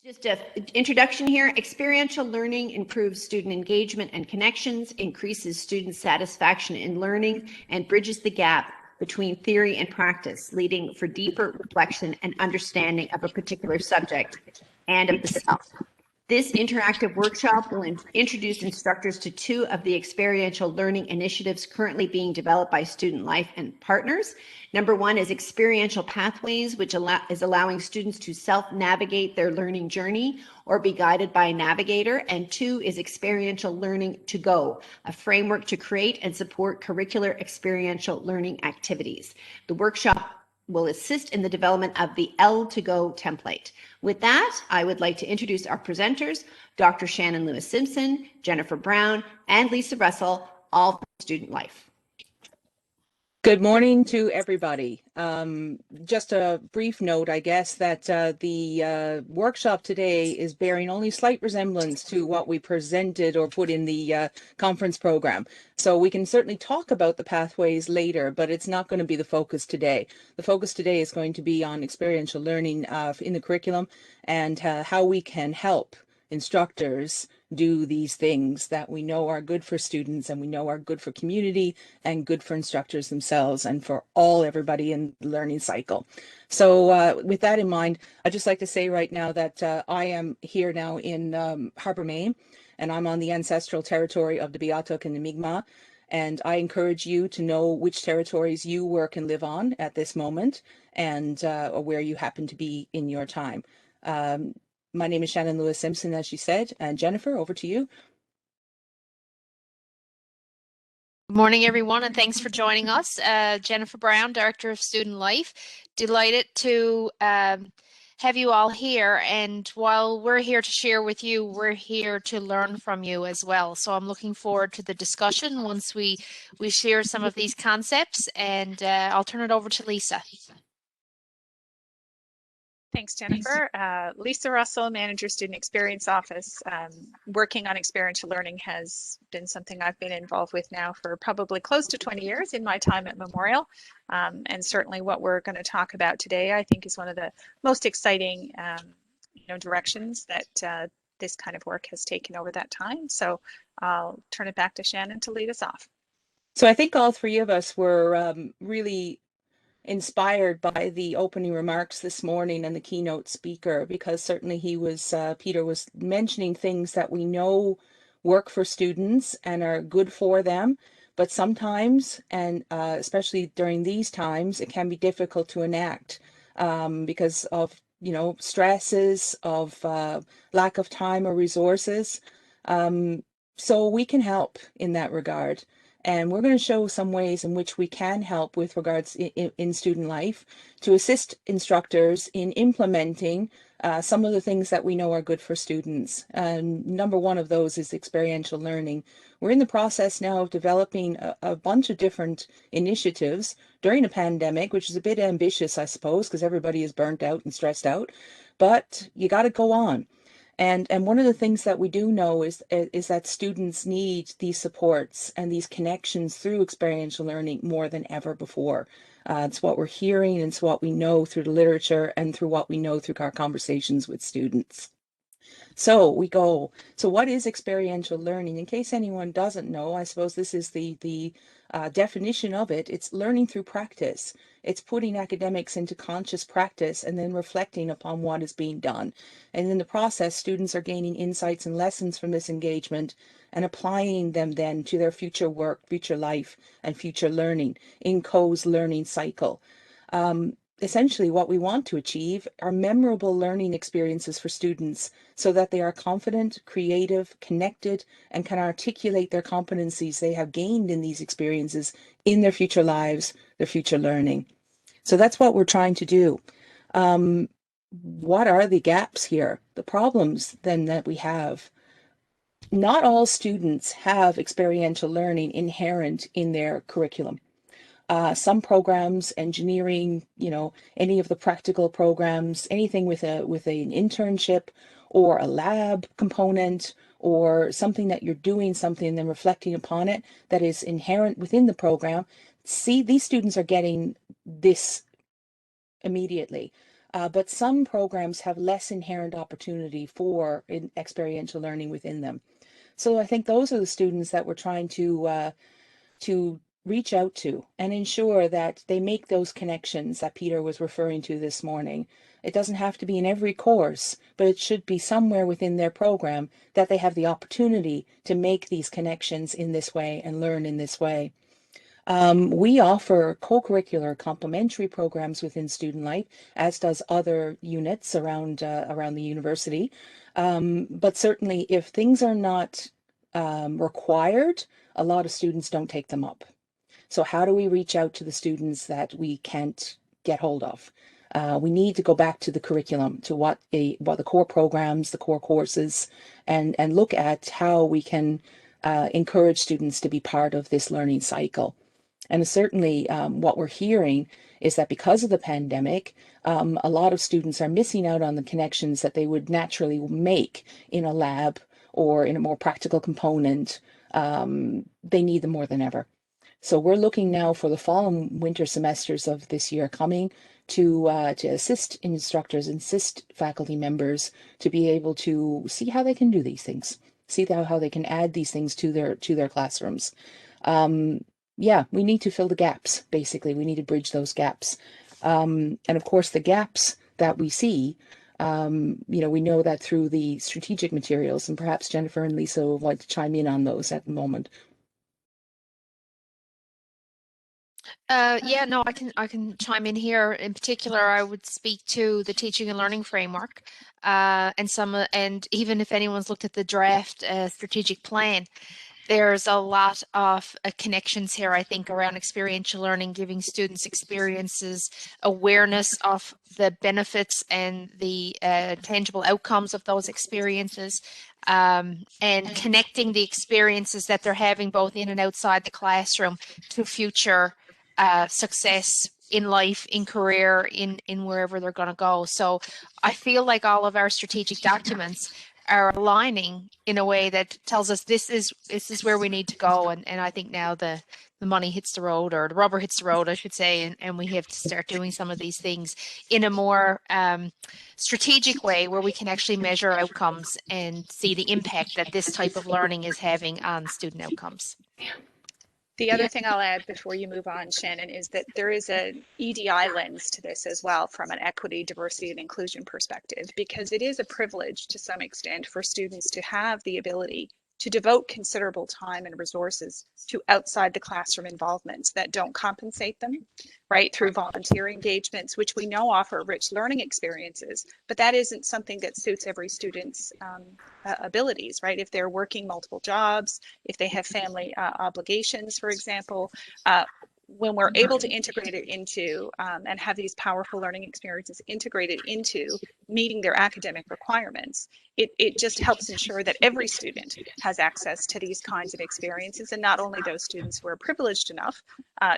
Just an introduction here. Experiential learning improves student engagement and connections, increases student satisfaction in learning, and bridges the gap between theory and practice, leading for deeper reflection and understanding of a particular subject and of the self. This interactive workshop will introduce instructors to two of the experiential learning initiatives currently being developed by Student Life and partners. Number one is Experiential Pathways, which is allowing students to self-navigate their learning journey or be guided by a navigator. And two is Experiential Learning To Go, a framework to create and support curricular experiential learning activities. The workshop will assist in the development of the L2Go template. With that, I would like to introduce our presenters, Dr. Shannon Lewis-Simpson, Jennifer Brown, and Lisa Russell, all from Student Life. Good morning to everybody. Just a brief note, I guess, that the workshop today is bearing only slight resemblance to what we presented or put in the conference program. So we can certainly talk about the pathways later, but it's not going to be the focus today. The focus today is going to be on experiential learning in the curriculum and how we can help instructors do these things that we know are good for students and we know are good for community and good for instructors themselves and for everybody in the learning cycle. So with that in mind, I'd just like to say right now that I am here now in Harbour, Maine, and I'm on the ancestral territory of the Beothuk and the Mi'kmaq. And I encourage you to know which territories you work and live on at this moment and or where you happen to be in your time. My name is Shannon Lewis-Simpson, as she said, and Jennifer, over to you. Good morning, everyone, and thanks for joining us. Jennifer Brown, Director of Student Life. Delighted to have you all here. And while we're here to share with you, we're here to learn from you as well. So I'm looking forward to the discussion once we share some of these concepts, and I'll turn it over to Lisa. Thanks, Jennifer. Lisa Russell, Manager Student Experience Office. Working on experiential learning has been something I've been involved with now for probably close to 20 years in my time at Memorial. And certainly what we're going to talk about today, I think, is one of the most exciting directions that this kind of work has taken over that time. So I'll turn it back to Shannon to lead us off. So I think all three of us were really inspired by the opening remarks this morning and the keynote speaker, because certainly he was, Peter was mentioning things that we know work for students and are good for them, but sometimes, and especially during these times, it can be difficult to enact because of, stresses, of lack of time or resources. So we can help in that regard. And we're going to show some ways in which we can help with regards in student life to assist instructors in implementing some of the things that we know are good for students. And number one of those is experiential learning. We're in the process now of developing a bunch of different initiatives during a pandemic, which is a bit ambitious, I suppose, because everybody is burnt out and stressed out, but you got to go on. And one of the things that we do know is that students need these supports and these connections through experiential learning more than ever before. It's what we're hearing, and it's what we know through the literature and through what we know through our conversations with students. So we go. So what is experiential learning? In case anyone doesn't know, I suppose this is the definition of it. It's learning through practice. It's putting academics into conscious practice and then reflecting upon what is being done. And in the process, students are gaining insights and lessons from this engagement and applying them then to their future work, future life, and future learning in Co's learning cycle. Essentially, what we want to achieve are memorable learning experiences for students so that they are confident, creative, connected, and can articulate their competencies they have gained in these experiences in their future lives, their future learning. So that's what we're trying to do. What are the gaps here? The problems then that we have? Not all students have experiential learning inherent in their curriculum. Some programs, engineering, any of the practical programs, anything with an internship or a lab component or something that you're doing something and then reflecting upon it that is inherent within the program. See, these students are getting this immediately. but some programs have less inherent opportunity for experiential learning within them. So I think those are the students that we're trying to reach out to and ensure that they make those connections that Peter was referring to this morning. It doesn't have to be in every course, but it should be somewhere within their program that they have the opportunity to make these connections in this way and learn in this way. We offer co-curricular complementary programs within Student Life, as does other units around the university. But certainly if things are not required, a lot of students don't take them up. So how do we reach out to the students that we can't get hold of? We need to go back to the curriculum, to what the core programs, the core courses, and look at how we can encourage students to be part of this learning cycle. And certainly what we're hearing is that because of the pandemic, a lot of students are missing out on the connections that they would naturally make in a lab or in a more practical component. They need them more than ever. So we're looking now for the fall and winter semesters of this year coming to assist instructors, assist faculty members to be able to see how they can do these things, see how they can add these things to their classrooms. Yeah, we need to fill the gaps. Basically, we need to bridge those gaps. And of course, the gaps that we see, we know that through the strategic materials, and perhaps Jennifer and Lisa would like to chime in on those at the moment. Yeah, no, I can chime in here. In particular, I would speak to the teaching and learning framework, and even if anyone's looked at the draft strategic plan, there's a lot of connections here, I think, around experiential learning, giving students experiences, awareness of the benefits and the tangible outcomes of those experiences, and connecting the experiences that they're having both in and outside the classroom to future success in life, in career, in wherever they're going to go. So I feel like all of our strategic documents are aligning in a way that tells us this is where we need to go. And I think now the money hits the road, or the rubber hits the road, I should say, and we have to start doing some of these things in a more strategic way where we can actually measure outcomes and see the impact that this type of learning is having on student outcomes. The other thing I'll add before you move on, Shannon, is that there is an EDI lens to this as well from an equity, diversity, and inclusion perspective, because it is a privilege to some extent for students to have the ability to devote considerable time and resources to outside the classroom involvements that don't compensate them, right, through volunteer engagements, which we know offer rich learning experiences, but that isn't something that suits every student's abilities, right? If they're working multiple jobs, if they have family obligations, for example, when we're able to integrate it into and have these powerful learning experiences integrated into meeting their academic requirements, it just helps ensure that every student has access to these kinds of experiences, and not only those students who are privileged enough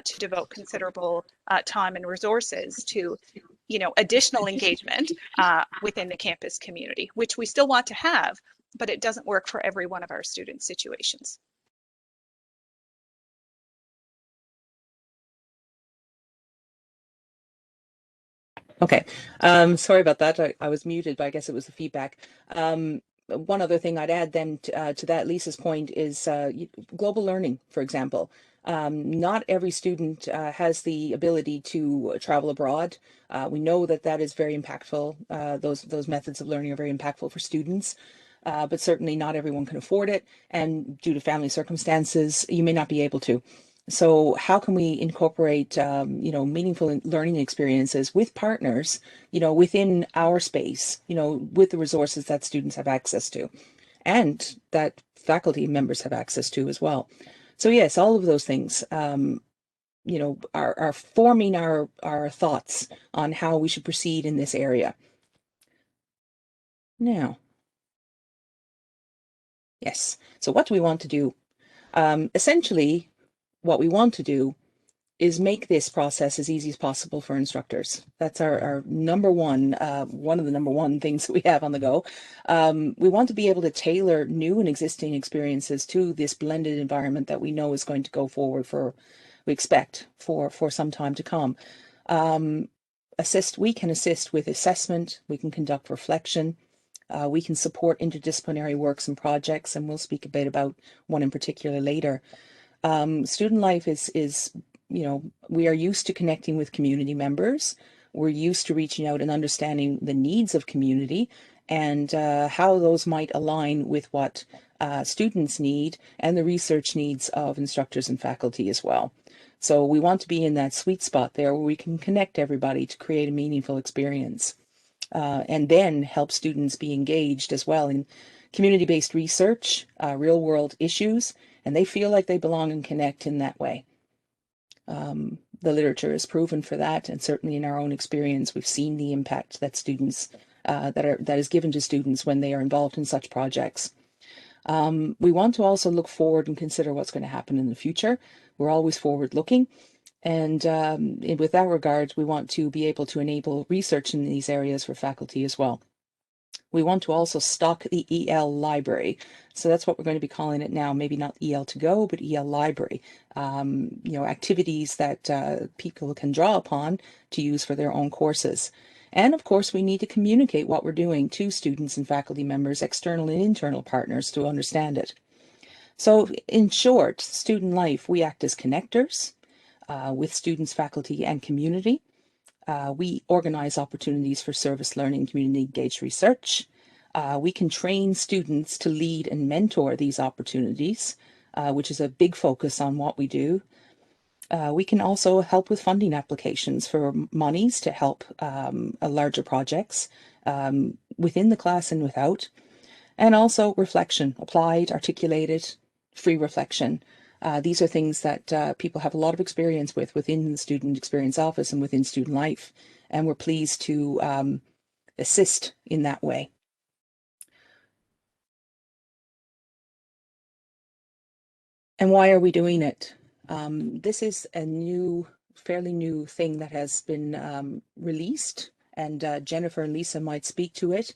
to devote considerable time and resources to additional engagement within the campus community, which we still want to have, but it doesn't work for every one of our student situations. Okay, sorry about that. I was muted, but I guess it was the feedback. One other thing I'd add then to that, Lisa's point, is global learning, for example. Not every student has the ability to travel abroad. We know that is very impactful. Those methods of learning are very impactful for students. But certainly not everyone can afford it, and due to family circumstances, you may not be able to. So how can we incorporate, meaningful learning experiences with partners, within our space, with the resources that students have access to and that faculty members have access to as well. So yes, all of those things, are forming our thoughts on how we should proceed in this area. Now, yes. So what do we want to do? Essentially, what we want to do is make this process as easy as possible for instructors. That's our number one, one of the number one things that we have on the go. We want to be able to tailor new and existing experiences to this blended environment that we know is going to go forward we expect for some time to come. we can assist with assessment, we can conduct reflection, we can support interdisciplinary works and projects, and we'll speak a bit about one in particular later. Student life is, you know, we are used to connecting with community members. We're used to reaching out and understanding the needs of community and how those might align with what students need and the research needs of instructors and faculty as well. So we want to be in that sweet spot there where we can connect everybody to create a meaningful experience and then help students be engaged as well in community-based research, real-world issues, and they feel like they belong and connect in that way. The literature is proven for that, and certainly in our own experience, we've seen the impact that students that is given to students when they are involved in such projects. We want to also look forward and consider what's going to happen in the future. We're always forward-looking, and with that regard, we want to be able to enable research in these areas for faculty as well. We want to also stock the EL library. So that's what we're going to be calling it now, maybe not EL to go, but EL library. You know, activities that people can draw upon to use for their own courses. And of course, we need to communicate what we're doing to students and faculty members, external and internal partners to understand it. So in short, student life, we act as connectors with students, faculty, and community. We organize opportunities for service learning, community engaged research. We can train students to lead and mentor these opportunities, which is a big focus on what we do. We can also help with funding applications for monies to help larger projects within the class and without. And also reflection, applied, articulated, free reflection. These are things that people have a lot of experience with within the Student Experience Office and within student life, and we're pleased to assist in that way. And why are we doing it? This is a fairly new thing that has been released, and Jennifer and Lisa might speak to it.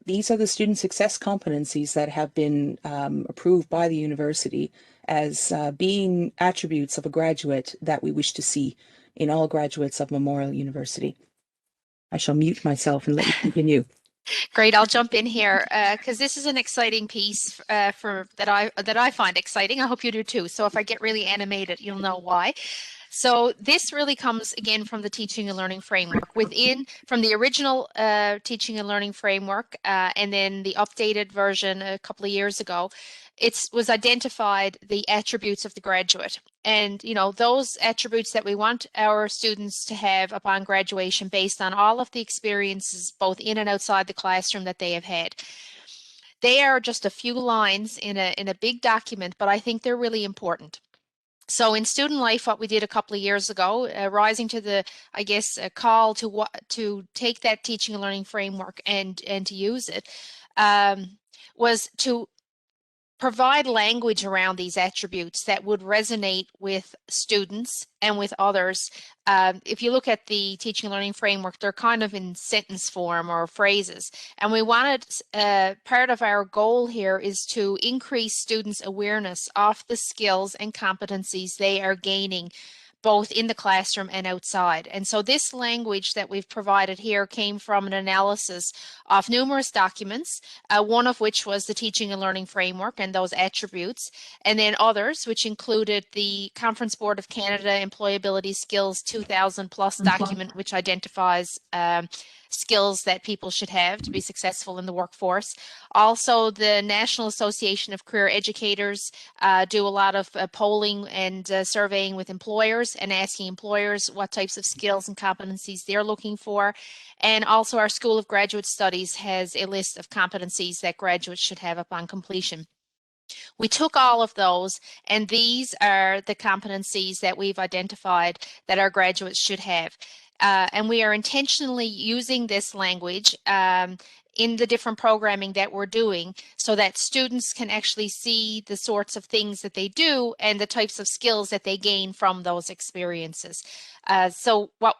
These are the student success competencies that have been approved by the university as being attributes of a graduate that we wish to see in all graduates of Memorial University. I shall mute myself and let you continue. Great, I'll jump in here because this is an exciting piece that I find exciting. I hope you do too. So if I get really animated, you'll know why. So this really comes again from the teaching and learning framework from the original teaching and learning framework and then the updated version a couple of years ago. It was identified the attributes of the graduate, and you know, those attributes that we want our students to have upon graduation based on all of the experiences both in and outside the classroom that they have had. They are just a few lines in a big document, but I think they're really important. So in student life, what we did a couple of years ago, rising to the, I guess, call to take that teaching and learning framework and to use it, was to provide language around these attributes that would resonate with students and with others. If you look at the teaching and learning framework, they're kind of in sentence form or phrases. And we wanted, part of our goal here is to increase students' awareness of the skills and competencies they are gaining both in the classroom and outside. And so this language that we've provided here came from an analysis of numerous documents, one of which was the Teaching and Learning Framework and those attributes, and then others, which included the Conference Board of Canada Employability Skills 2000 plus document, which identifies skills that people should have to be successful in the workforce. Also, the National Association of Career Educators do a lot of polling and surveying with employers and asking employers what types of skills and competencies they're looking for. And also our School of Graduate Studies has a list of competencies that graduates should have upon completion. We took all of those, and these are the competencies that we've identified that our graduates should have. And we are intentionally using this language in the different programming that we're doing so that students can actually see the sorts of things that they do and the types of skills that they gain from those experiences. So what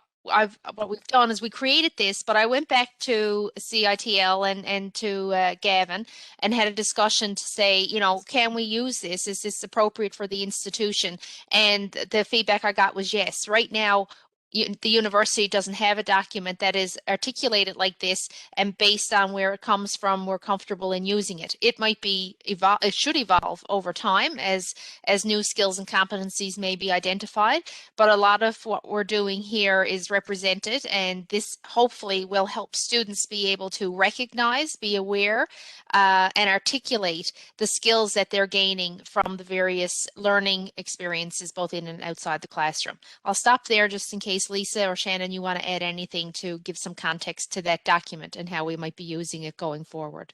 we've done is we created this, but I went back to CITL and to Gavin and had a discussion to say, you know, can we use this? Is this appropriate for the institution? And the feedback I got was yes. Right now, the university doesn't have a document that is articulated like this, and based on where it comes from, we're comfortable in using it. It might be it should evolve over time as new skills and competencies may be identified, but a lot of what we're doing here is represented, and this hopefully will help students be able to recognize, be aware, and articulate the skills that they're gaining from the various learning experiences both in and outside the classroom. I'll stop there just in case Lisa or Shannon, you want to add anything to give some context to that document and how we might be using it going forward.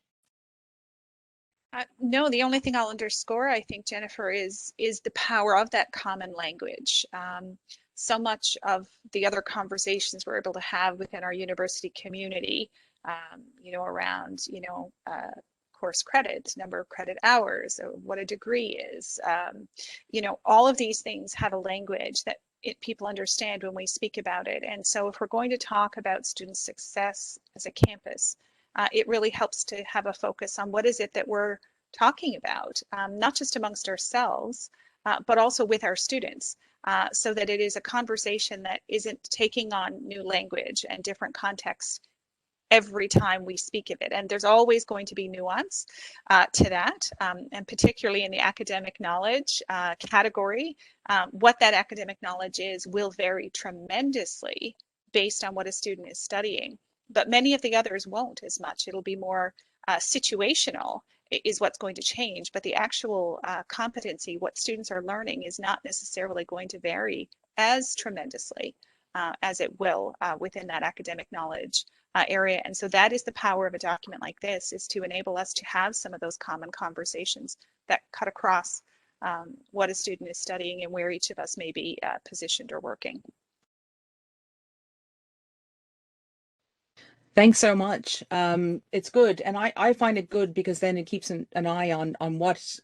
No, the only thing I'll underscore, I think, Jennifer, is the power of that common language. So much of the other conversations we're able to have within our university community, around, course credit, number of credit hours, or what a degree is, all of these things have a language that people understand when we speak about it. And so if we're going to talk about student success as a campus, it really helps to have a focus on what is it that we're talking about, not just amongst ourselves, but also with our students, so that it is a conversation that isn't taking on new language and different contexts every time we speak of it. And there's always going to be nuance to that, and particularly in the academic knowledge category. What that academic knowledge is will vary tremendously based on what a student is studying, but many of the others won't as much. It'll be more situational is what's going to change, but the actual competency, what students are learning, is not necessarily going to vary as tremendously as it will within that academic knowledge area. And so that is the power of a document like this, is to enable us to have some of those common conversations that cut across what a student is studying and where each of us may be positioned or working. Thanks so much. It's good. And I find it good because then it keeps an eye on what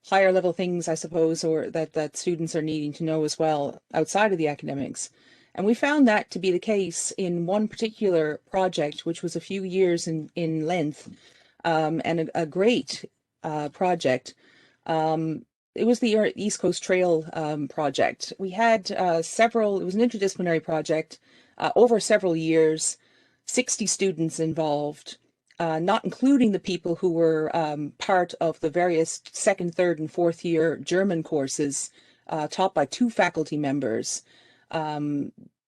higher level things, I suppose, or that students are needing to know as well outside of the academics. And we found that to be the case in one particular project, which was a few years in length, and a great project. It was the East Coast Trail project. We had it was an interdisciplinary project over several years, 60 students involved, not including the people who were part of the various second, third, and fourth year German courses taught by 2 faculty members.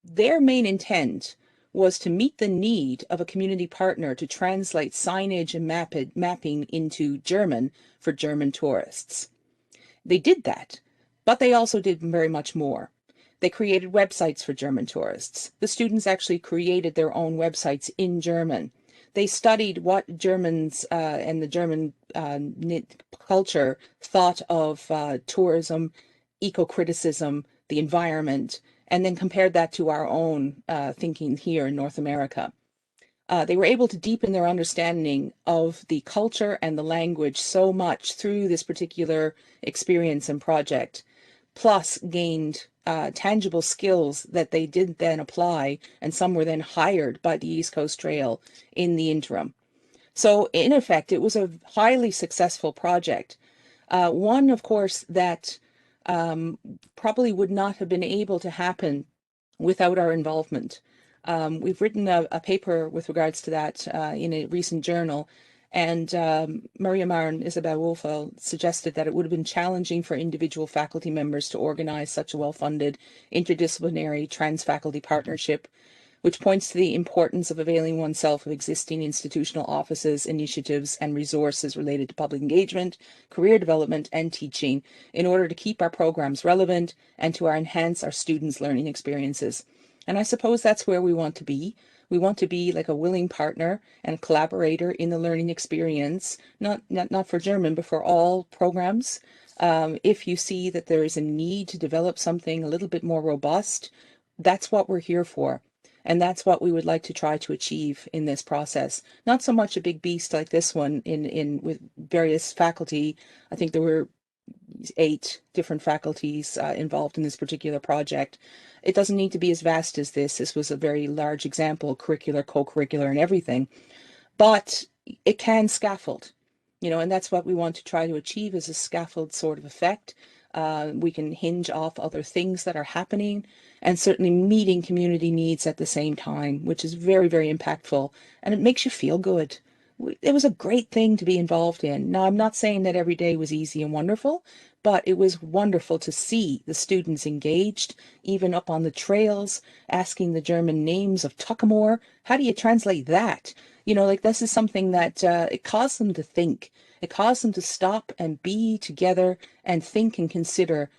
Their main intent was to meet the need of a community partner to translate signage and mapping into German for German tourists. They did that, but they also did very much more. They created websites for German tourists. The students actually created their own websites in German. They studied what Germans and the German culture thought of tourism, eco-criticism, the environment, and then compared that to our own thinking here in North America. They were able to deepen their understanding of the culture and the language so much through this particular experience and project, plus gained tangible skills that they did then apply, and some were then hired by the East Coast Trail in the interim. So in effect, it was a highly successful project. One, of course, that probably would not have been able to happen without our involvement. We've written a paper with regards to that in a recent journal, and Maria Mar and Isabel Wolfel suggested that it would have been challenging for individual faculty members to organize such a well-funded interdisciplinary trans-faculty partnership, which points to the importance of availing oneself of existing institutional offices, initiatives, and resources related to public engagement, career development, and teaching in order to keep our programs relevant and to enhance our students' learning experiences. And I suppose that's where we want to be. We want to be like a willing partner and a collaborator in the learning experience, not for German, but for all programs. If you see that there is a need to develop something a little bit more robust, that's what we're here for. And that's what we would like to try to achieve in this process. Not so much a big beast like this one with various faculty. I think there were 8 different faculties involved in this particular project. It doesn't need to be as vast as this. This was a very large example, curricular, co-curricular, and everything. But it can scaffold, and that's what we want to try to achieve, is a scaffold sort of effect. We can hinge off other things that are happening, and certainly meeting community needs at the same time, which is very, very impactful, and it makes you feel good. It was a great thing to be involved in. Now, I'm not saying that every day was easy and wonderful, but it was wonderful to see the students engaged, even up on the trails, asking the German names of Tuckamore. How do you translate that? You know, like this is something that it caused them to think. It caused them to stop and be together and think and consider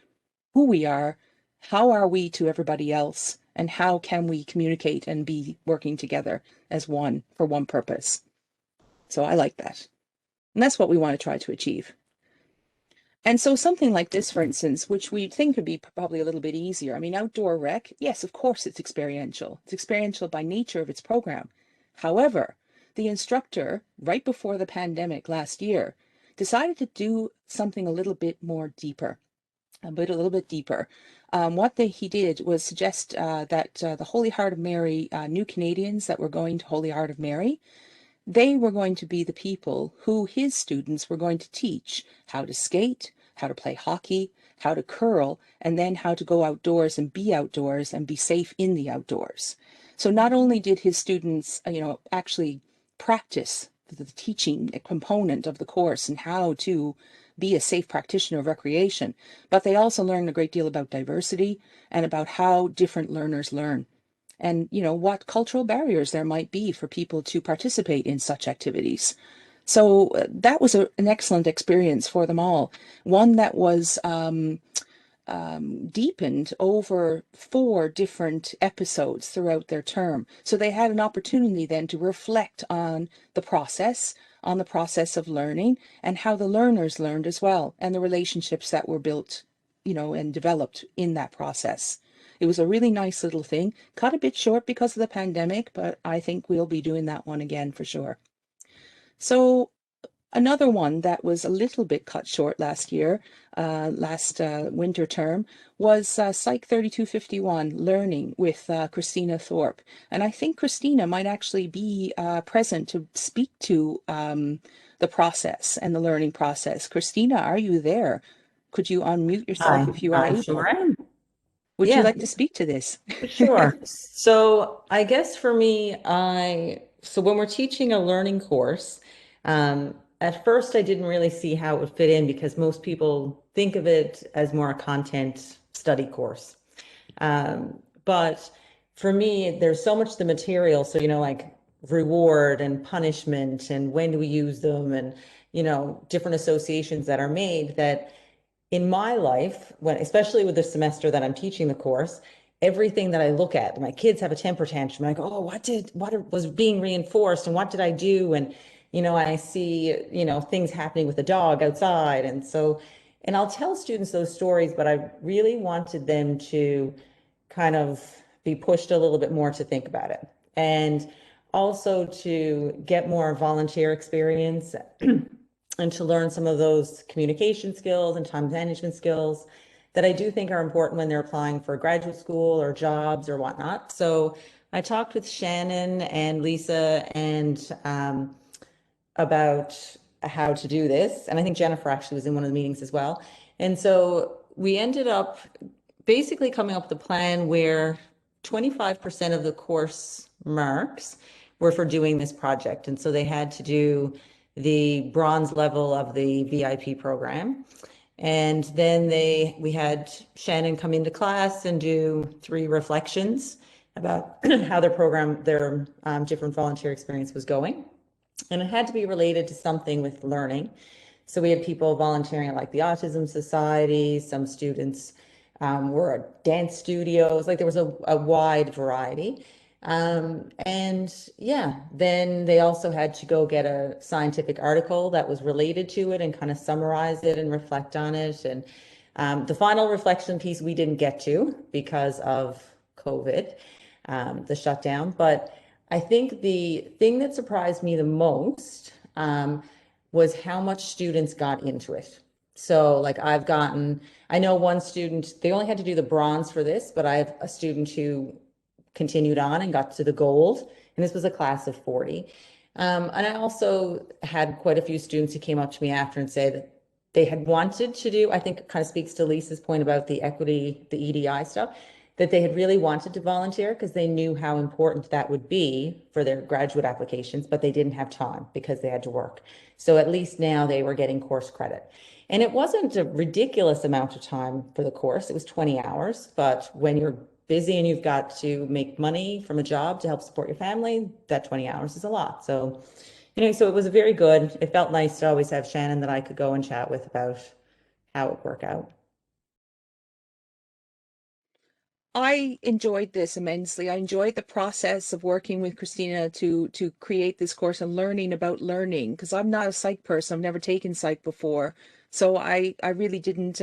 who we are, how are we to everybody else, and how can we communicate and be working together as one for one purpose. So I like that. And that's what we want to try to achieve. And so something like this, for instance, which we think would be probably a little bit easier. I mean, outdoor rec, yes, of course it's experiential. It's experiential by nature of its program. However, the instructor, right before the pandemic last year, decided to do something a little bit more deeper, a little bit deeper. What he did was suggest that the Holy Heart of Mary, new Canadians that were going to Holy Heart of Mary, they were going to be the people who his students were going to teach how to skate, how to play hockey, how to curl, and then how to go outdoors and be safe in the outdoors. So not only did his students, actually practice the teaching component of the course and how to be a safe practitioner of recreation, but they also learned a great deal about diversity and about how different learners learn, and what cultural barriers there might be for people to participate in such activities. So that was an excellent experience for them all, one that was deepened over 4 different episodes throughout their term. So they had an opportunity then to reflect on the process of learning, and how the learners learned as well, and the relationships that were built, and developed in that process. It was a really nice little thing, cut a bit short because of the pandemic, but I think we'll be doing that one again for sure. So another one that was a little bit cut short last year, last winter term, was Psych 3251, Learning with Christina Thorpe. And I think Christina might actually be present to speak to the process and the learning process. Christina, are you there? Could you unmute yourself if you are able? Sure am. Would you Yeah. like to speak to this? Sure. So I guess for me, so when we're teaching a learning course, at first I didn't really see how it would fit in, because most people think of it as more a content study course. But for me, there's so much the material. So, like reward and punishment, and when do we use them, and, different associations that are made, that in my life, especially with the semester that I'm teaching the course, everything that I look at, my kids have a temper tantrum, and I go, oh, what was being reinforced, and what did I do? And, I see, things happening with the dog outside. And I'll tell students those stories, but I really wanted them to kind of be pushed a little bit more to think about it, and also to get more volunteer experience and to learn some of those communication skills and time management skills that I do think are important when they're applying for graduate school or jobs or whatnot. So I talked with Shannon and Lisa and about how to do this. And I think Jennifer actually was in one of the meetings as well. And so we ended up basically coming up with a plan where 25% of the course marks were for doing this project. And so they had to do the bronze level of the VIP program. And then we had Shannon come into class and do 3 reflections about how their different volunteer experience was going. And it had to be related to something with learning. So we had people volunteering at like the Autism Society, some students were at dance studios, like there was a wide variety. And yeah, then they also had to go get a scientific article that was related to it and kind of summarize it and reflect on it. And the final reflection piece we didn't get to because of COVID, the shutdown. But I think the thing that surprised me the most was how much students got into it. So like I know one student, they only had to do the bronze for this, but I have a student who continued on and got to the gold, and this was a class of 40. And I also had quite a few students who came up to me after and said, they had wanted to do, I think it kind of speaks to Lisa's point about the equity, the EDI stuff, that they had really wanted to volunteer because they knew how important that would be for their graduate applications, but they didn't have time because they had to work. So at least now they were getting course credit. And it wasn't a ridiculous amount of time for the course. It was 20 hours, but when you're busy and you've got to make money from a job to help support your family, that 20 hours is a lot. So so it was very good. It felt nice to always have Shannon that I could go and chat with about how it would work out. I enjoyed this immensely. I enjoyed the process of working with Christina to create this course and learning about learning, because I'm not a psych person. I've never taken psych before. So I really didn't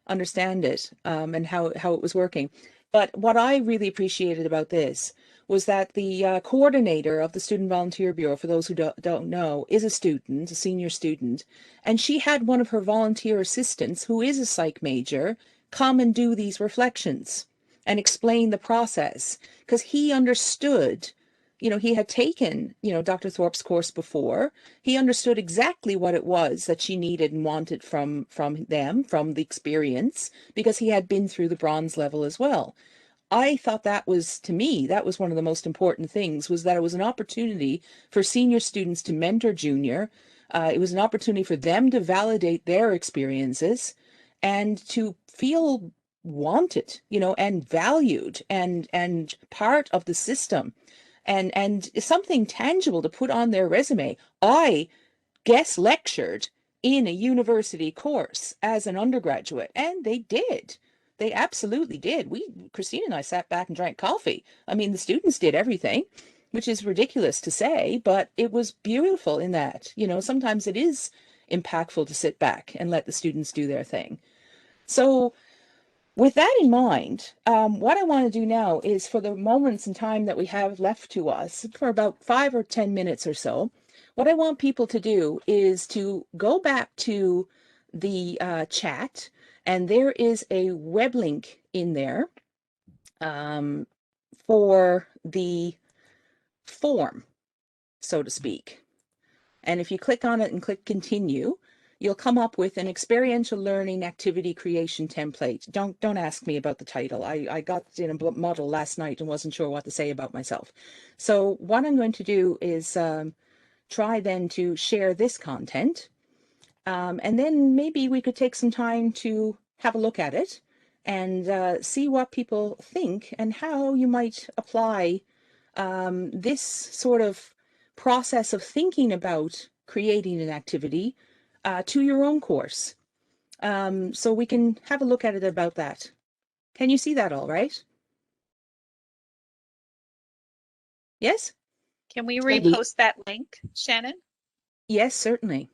understand it and how it was working. But what I really appreciated about this was that the coordinator of the Student Volunteer Bureau, for those who don't know, is a student, a senior student, and she had one of her volunteer assistants, who is a psych major, come and do these reflections and explain the process, because he understood, he had taken, Dr. Thorpe's course before. He understood exactly what it was that she needed and wanted from them, from the experience, because he had been through the bronze level as well. I thought that was, to me, that was one of the most important things, was that it was an opportunity for senior students to mentor junior. It was an opportunity for them to validate their experiences and to feel wanted, and valued and part of the system, and something tangible to put on their resume. I guest lectured in a university course as an undergraduate, and they did. They absolutely did. Christine and I sat back and drank coffee. I mean, the students did everything, which is ridiculous to say, but it was beautiful in that, sometimes it is impactful to sit back and let the students do their thing. So with that in mind, what I want to do now is, for the moments in time that we have left to us, for about 5 or 10 minutes or so, what I want people to do is to go back to the chat, and there is a web link in there for the form, so to speak. And if you click on it and click continue, you'll come up with an experiential learning activity creation template. Don't ask me about the title. I got in a muddle last night and wasn't sure what to say about myself. So what I'm going to do is try then to share this content. And then maybe we could take some time to have a look at it and see what people think and how you might apply this sort of process of thinking about creating an activity to your own course. So we can have a look at it about that. Can you see that all right? Yes? Can we repost that link, Shannon? Yes, certainly.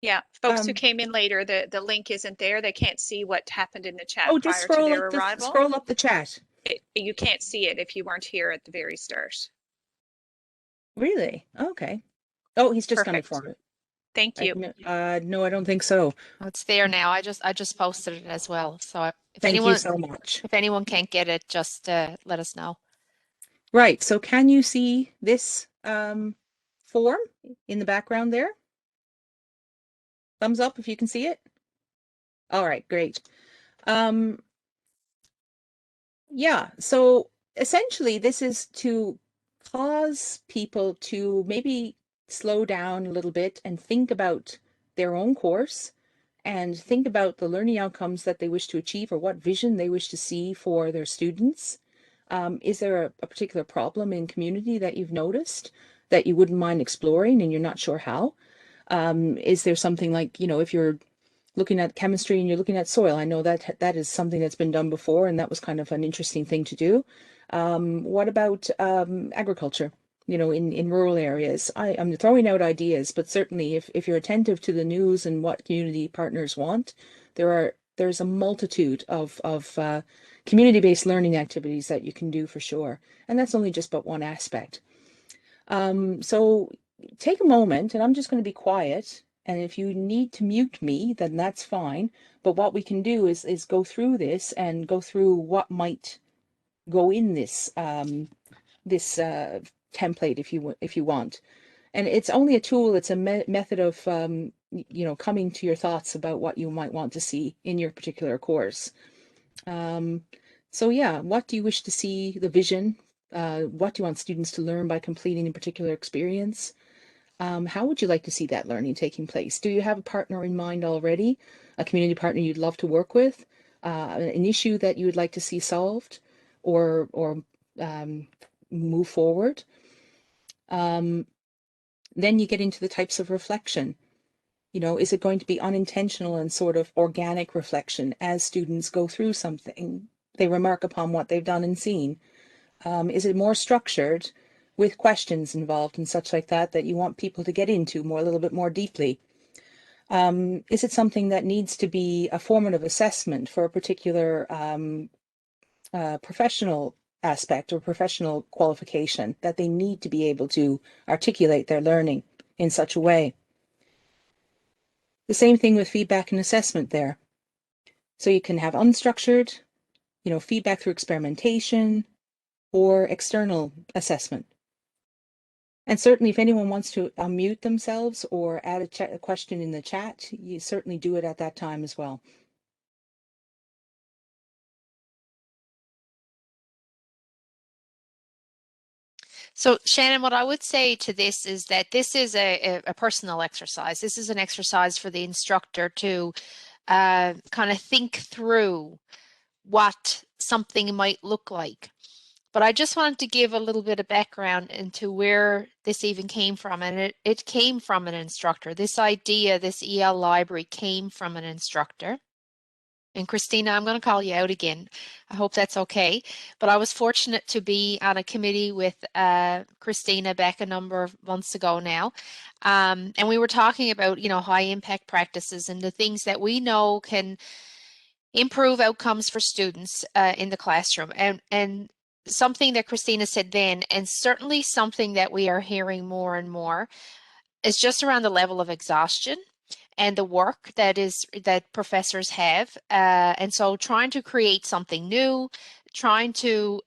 Yeah, folks who came in later, the link isn't there. They can't see what happened in the chat Just prior to their arrival. scroll up the chat. You can't see it if you weren't here at the very start. Really? Okay. Oh, he's just going to form it. Thank you. No, I don't think so. Oh, it's there now. I just posted it as well. So Thank you so much. If anyone can't get it, just let us know. Right. So can you see this form in the background there? Thumbs up if you can see it. All right, great. Yeah, so essentially this is to cause people to maybe slow down a little bit and think about their own course and think about the learning outcomes that they wish to achieve, or what vision they wish to see for their students. Is there a particular problem in community that you've noticed that you wouldn't mind exploring and you're not sure how? Is there something like, if you're looking at chemistry and you're looking at soil, I know that that is something that's been done before, and that was kind of an interesting thing to do. What about agriculture? In rural areas, I'm throwing out ideas, but certainly if you're attentive to the news and what community partners want, there's a multitude of community-based learning activities that you can do for sure. And that's only just but one aspect. So take a moment, and I'm just going to be quiet. And if you need to mute me, then that's fine. But what we can do is go through this and go through what might go in this this template if you want. And it's only a tool. It's a method of coming to your thoughts about what you might want to see in your particular course. So yeah, what do you wish to see, the vision? What do you want students to learn by completing a particular experience? How would you like to see that learning taking place? Do you have a partner in mind already, a community partner you'd love to work with, an issue that you would like to see solved or move forward? Then you get into the types of reflection. Is it going to be unintentional and sort of organic reflection as students go through something? They remark upon what they've done and seen. Is it more structured with questions involved and such like that you want people to get into a little bit more deeply? Is it something that needs to be a formative assessment for a particular professional aspect or professional qualification that they need to be able to articulate their learning in such a way? The same thing with feedback and assessment there. So you can have unstructured, feedback through experimentation or external assessment. And certainly if anyone wants to unmute themselves or add a question in the chat, you certainly do it at that time as well. So Shannon, what I would say to this is that this is a personal exercise. This is an exercise for the instructor to kind of think through what something might look like. But I just wanted to give a little bit of background into where this even came from. And it came from an instructor. This idea, this EL library came from an instructor. And Christina, I'm going to call you out again. I hope that's okay. But I was fortunate to be on a committee with Christina back a number of months ago now. And we were talking about, high impact practices and the things that we know can improve outcomes for students in the classroom. And something that Christina said then, and certainly something that we are hearing more and more, is just around the level of exhaustion and the work that professors have. And so trying to create something new, trying to,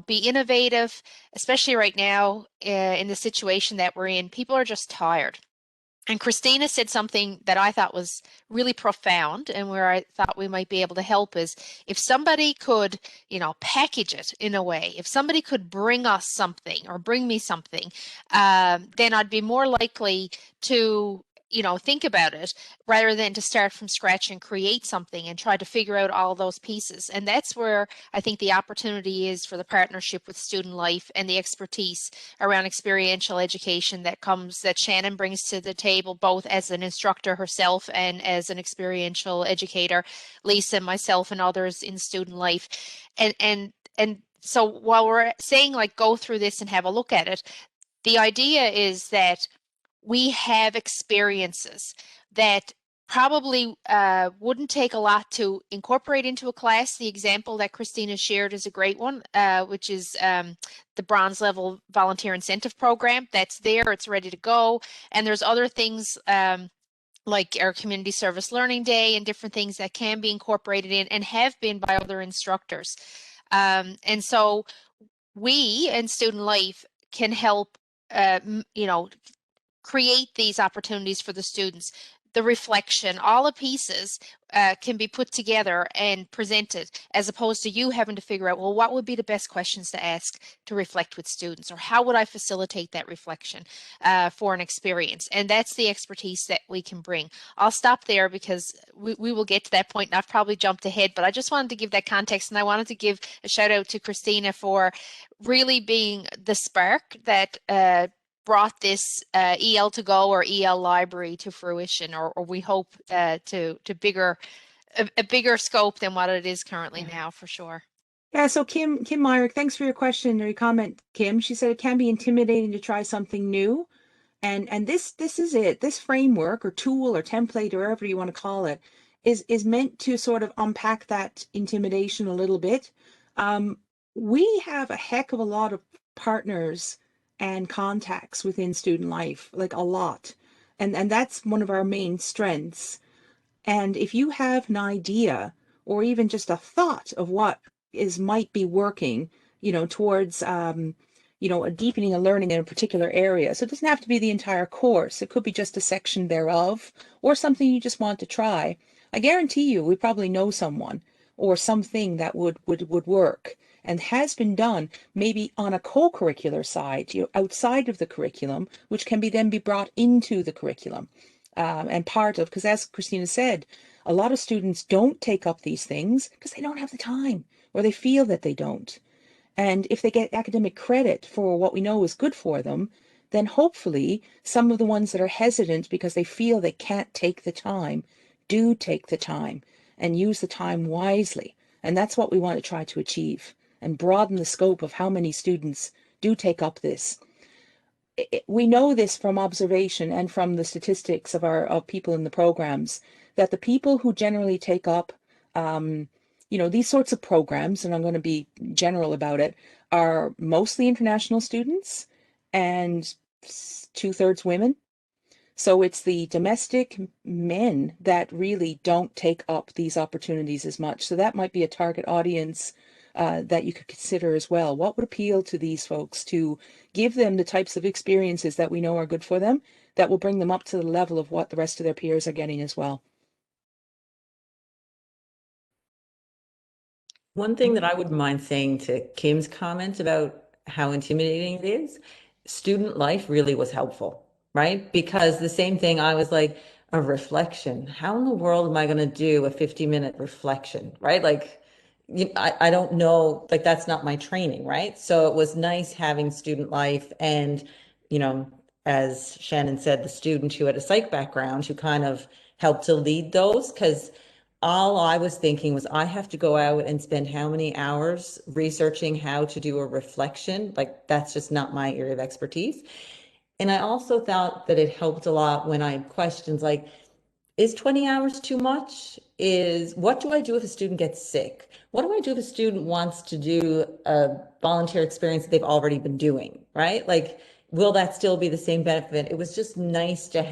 be innovative, especially right now in the situation that we're in, people are just tired. And Christina said something that I thought was really profound and where I thought we might be able to help is if somebody could, package it in a way, if somebody could bring us something or bring me something, then I'd be more likely to think about it rather than to start from scratch and create something and try to figure out all those pieces. And that's where I think the opportunity is for the partnership with Student Life and the expertise around experiential education that Shannon brings to the table, both as an instructor herself and as an experiential educator, Lisa, myself, and others in Student Life. And so while we're saying go through this and have a look at it, the idea is that we have experiences that probably wouldn't take a lot to incorporate into a class. The example that Christina shared is a great one, which is the bronze level volunteer incentive program. That's there, it's ready to go. And there's other things like our community service learning day and different things that can be incorporated in and have been by other instructors. And so we in Student Life can help create these opportunities for the students. The reflection, all the pieces can be put together and presented, as opposed to you having to figure out, well, what would be the best questions to ask to reflect with students, or how would I facilitate that reflection for an experience? And that's the expertise that we can bring. I'll stop there because we will get to that point, and I've probably jumped ahead, but I just wanted to give that context, and I wanted to give a shout out to Christina for really being the spark that brought this EL to go or EL library to fruition, or we hope to a bigger scope than what it is currently now, for sure. Yeah, so Kim Myrick, thanks for your question or your comment, Kim. She said it can be intimidating to try something new. And this is it. This framework or tool or template or whatever you want to call it is meant to sort of unpack that intimidation a little bit. We have a heck of a lot of partners and contacts within Student Life, like a lot. And that's one of our main strengths. And if you have an idea or even just a thought of what might be working, towards you know, a deepening of learning in a particular area. So it doesn't have to be the entire course. It could be just a section thereof or something you just want to try. I guarantee you, we probably know someone or something that would work and has been done maybe on a co-curricular side, you know, outside of the curriculum, which can then be brought into the curriculum and part of, because as Christina said, a lot of students don't take up these things because they don't have the time or they feel that they don't. And if they get academic credit for what we know is good for them, then hopefully some of the ones that are hesitant because they feel they can't take the time do take the time and use the time wisely. And that's what we want to try to achieve and broaden the scope of how many students do take up this. We know this from observation and from the statistics of people in the programs, that the people who generally take up you know, these sorts of programs, and I'm going to be general about it, are mostly international students and 2/3 women. So it's the domestic men that really don't take up these opportunities as much. So that might be a target audience that you could consider as well. What would appeal to these folks to give them the types of experiences that we know are good for them, that will bring them up to the level of what the rest of their peers are getting as well? One thing that I wouldn't mind saying to Kim's comment about how intimidating it is, student life really was helpful, right? Because the same thing, I was like, a reflection. How in the world am I going to do a 50-minute reflection, right? Like, I don't know, like that's not my training, right? So it was nice having student life and, you know, as Shannon said, the student who had a psych background who kind of helped to lead those, because all I was thinking was I have to go out and spend how many hours researching how to do a reflection? Like that's just not my area of expertise. And I also thought that it helped a lot when I had questions like, is 20 hours too much? What do I do if a student gets sick? What do I do if a student wants to do a volunteer experience that they've already been doing, right? Like, will that still be the same benefit? It was just nice to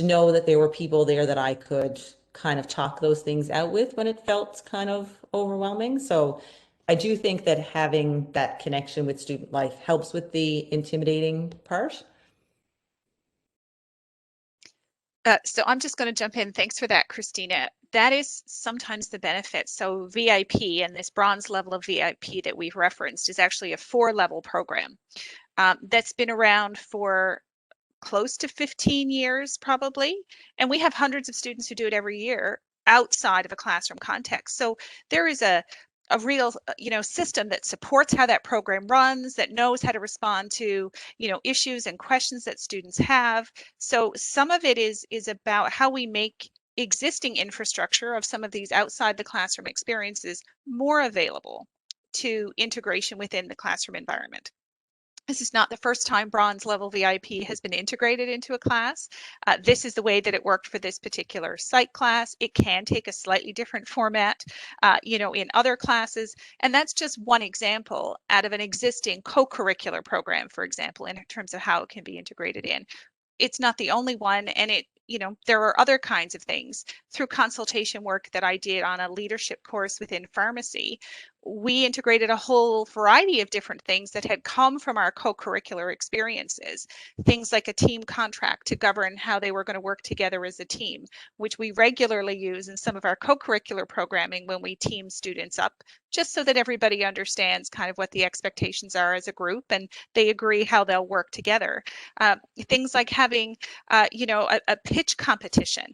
know that there were people there that I could kind of talk those things out with when it felt kind of overwhelming. So I do think that having that connection with student life helps with the intimidating part. So I'm just going to jump in. Thanks for that, Christina. That is sometimes the benefit. So VIP and this bronze level of VIP that we've referenced is actually a 4-level program that's been around for close to 15 years probably. And we have hundreds of students who do it every year outside of a classroom context. So there is a real system that supports how that program runs, that knows how to respond to issues and questions that students have. So some of it is about how we make existing infrastructure of some of these outside the classroom experiences more available to integration within the classroom environment. This is not the first time bronze level VIP has been integrated into a class. This is the way that it worked for this particular psych class. It can take a slightly different format, in other classes. And that's just one example out of an existing co-curricular program, for example, in terms of how it can be integrated in. It's not the only one, and there are other kinds of things. Through consultation work that I did on a leadership course within pharmacy, we integrated a whole variety of different things that had come from our co-curricular experiences. Things like a team contract to govern how they were going to work together as a team, which we regularly use in some of our co-curricular programming when we team students up, just so that everybody understands kind of what the expectations are as a group and they agree how they'll work together. Things like having, a pitch competition.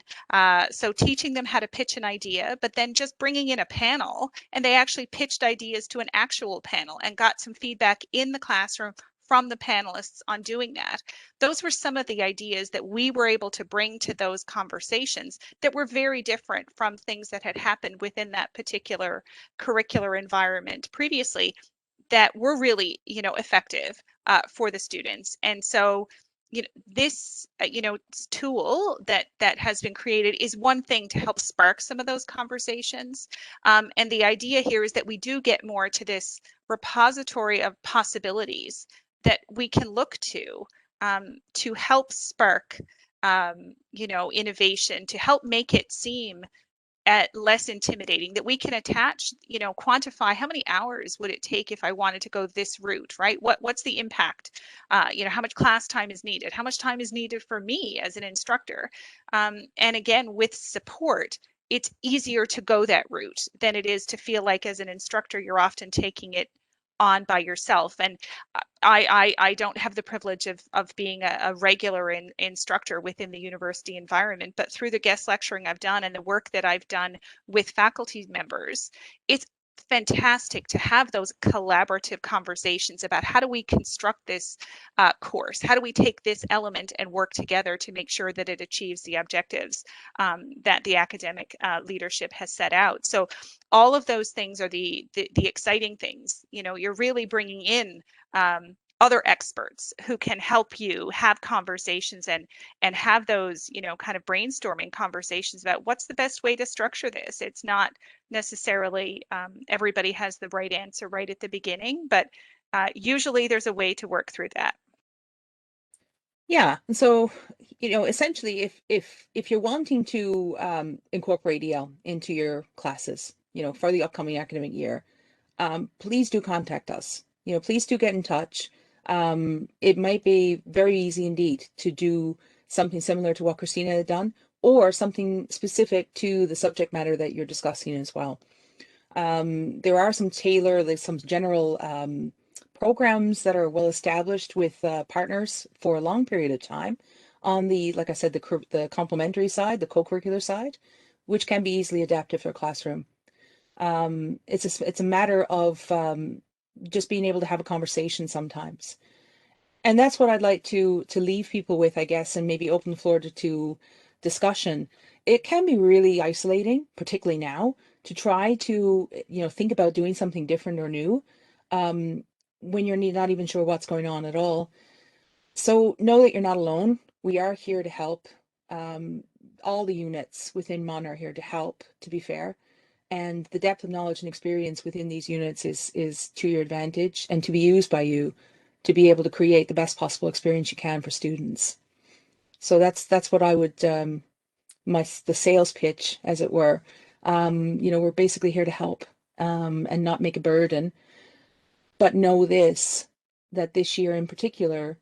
So teaching them how to pitch an idea, but then just bringing in a panel, and they actually pitched ideas to an actual panel and got some feedback in the classroom from the panelists on doing that. Those were some of the ideas that we were able to bring to those conversations that were very different from things that had happened within that particular curricular environment previously, that were really, effective for the students. And so, this, tool that has been created is one thing to help spark some of those conversations. And the idea here is that we do get more to this repository of possibilities that we can look to help spark, innovation, to help make it seem less intimidating, that we can attach, you know, quantify how many hours would it take if I wanted to go this route, right? What's the impact? You know, how much class time is needed? How much time is needed for me as an instructor? And again, with support, it's easier to go that route than it is to feel like as an instructor, you're often taking it on by yourself. And I don't have the privilege of being a regular instructor within the university environment, but through the guest lecturing I've done and the work that I've done with faculty members, it's fantastic to have those collaborative conversations about how do we construct this course? How do we take this element and work together to make sure that it achieves the objectives that the academic leadership has set out? So all of those things are the exciting things. You know, you're really bringing in other experts who can help you have conversations and have those, you know, kind of brainstorming conversations about what's the best way to structure this. It's not necessarily everybody has the right answer right at the beginning, but usually there's a way to work through that. Yeah, and so, you know, essentially, if you're wanting to incorporate EL into your classes, you know, for the upcoming academic year, please do contact us. You know, please do get in touch. It might be very easy indeed to do something similar to what Christina had done, or something specific to the subject matter that you're discussing as well. There are some some general programs that are well established with partners for a long period of time on the, like I said, the complementary side, the co-curricular side, which can be easily adapted for a classroom. It's a matter of just being able to have a conversation sometimes. And that's what I'd like to leave people with, I guess, and maybe open the floor to discussion. It can be really isolating, particularly now, to try to, you know, think about doing something different or new when you're not even sure what's going on at all. So know that you're not alone. We are here to help. All the units within MON are here to help, to be fair. And the depth of knowledge and experience within these units is to your advantage and to be used by you to be able to create the best possible experience you can for students. So that's what I would, the sales pitch, as it were. You know, we're basically here to help and not make a burden. But know this, that this year in particular,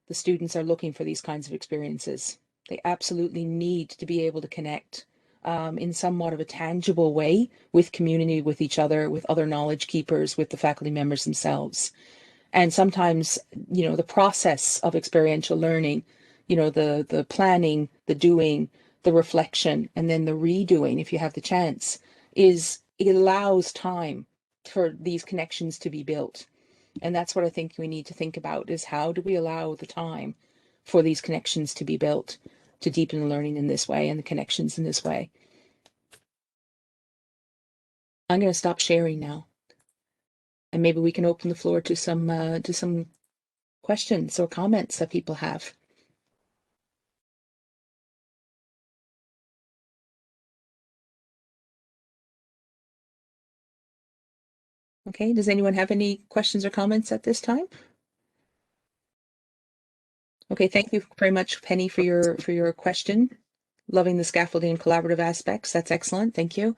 the students are looking for these kinds of experiences. They absolutely need to be able to connect in somewhat of a tangible way with community, with each other, with other knowledge keepers, with the faculty members themselves. And sometimes, you know, the process of experiential learning, you know, the planning, the doing, the reflection, and then the redoing, if you have the chance, it allows time for these connections to be built. And that's what I think we need to think about, is how do we allow the time for these connections to be built, to deepen the learning in this way and the connections in this way. I'm going to stop sharing now. And maybe we can open the floor to some questions or comments that people have. Okay, does anyone have any questions or comments at this time? Okay, thank you very much, Penny, for your question. Loving the scaffolding and collaborative aspects. That's excellent. Thank you.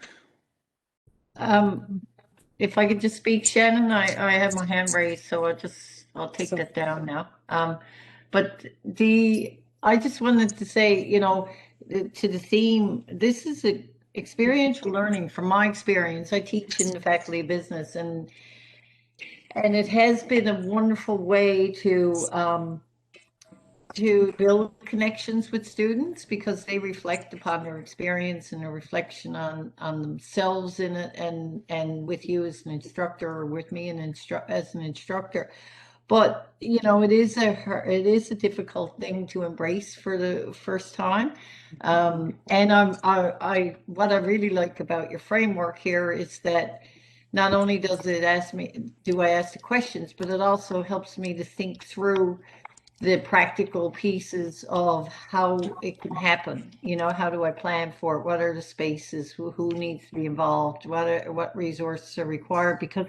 If I could just speak, Shannon, I have my hand raised, so I'll take that down now. But I just wanted to say, you know, to the theme, this is a experiential learning. From my experience, I teach in the Faculty of Business, and it has been a wonderful way to build connections with students, because they reflect upon their experience and a reflection on themselves in it, and with you as an instructor, or with me as an instructor. But you know, it is a difficult thing to embrace for the first time. And what I really like about your framework here is that not only do I ask the questions, but it also helps me to think through the practical pieces of how it can happen. You know, how do I plan for it? What are the spaces? Who needs to be involved? What resources are required? Because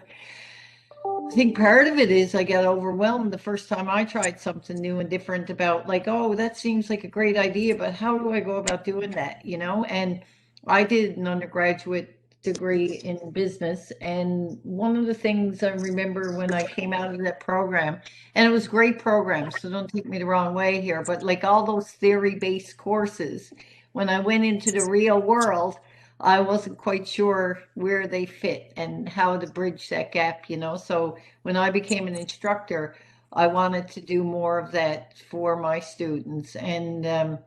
I think part of it is I get overwhelmed the first time I tried something new and different, about like, oh, that seems like a great idea, but how do I go about doing that? You know, and I did an undergraduate degree in business, and one of the things I remember when I came out of that program, and it was a great program, so don't take me the wrong way here, but like all those theory-based courses, when I went into the real world, I wasn't quite sure where they fit and how to bridge that gap, you know. So when I became an instructor, I wanted to do more of that for my students, and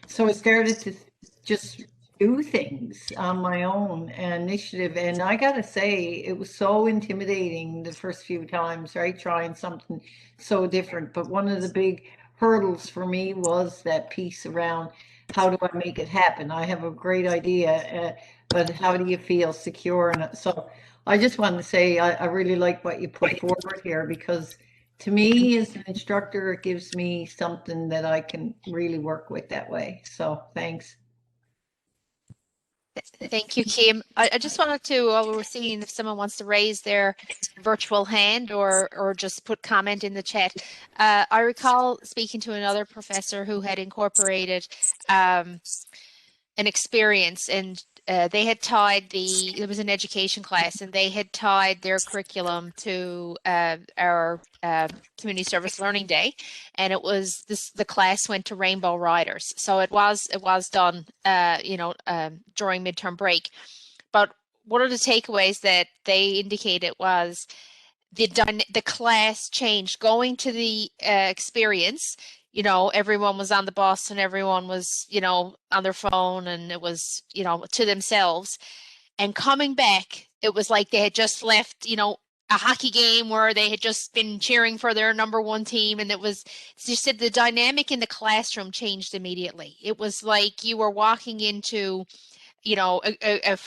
so I started to just do things on my own initiative. And I gotta say, it was so intimidating the first few times, right? Trying something so different. But one of the big hurdles for me was that piece around how do I make it happen? I have a great idea, but how do you feel secure? And so I just wanted to say I really like what you put forward here, because to me, as an instructor, it gives me something that I can really work with that way. So thanks. Thank you, Kim. I just wanted to, while we're seeing if someone wants to raise their virtual hand or just put comment in the chat. I recall speaking to another professor who had incorporated an experience, and they had tied it was an education class, and they had tied their curriculum to our community service learning day, and it was the class went to Rainbow Riders. So it was done during midterm break. But one of the takeaways that they indicated was the class changed going to the experience. Everyone was on the bus and everyone was, on their phone, and it was, to themselves. And coming back, it was like they had just left, a hockey game where they had just been cheering for their number one team. And she said the dynamic in the classroom changed immediately. It was like you were walking into a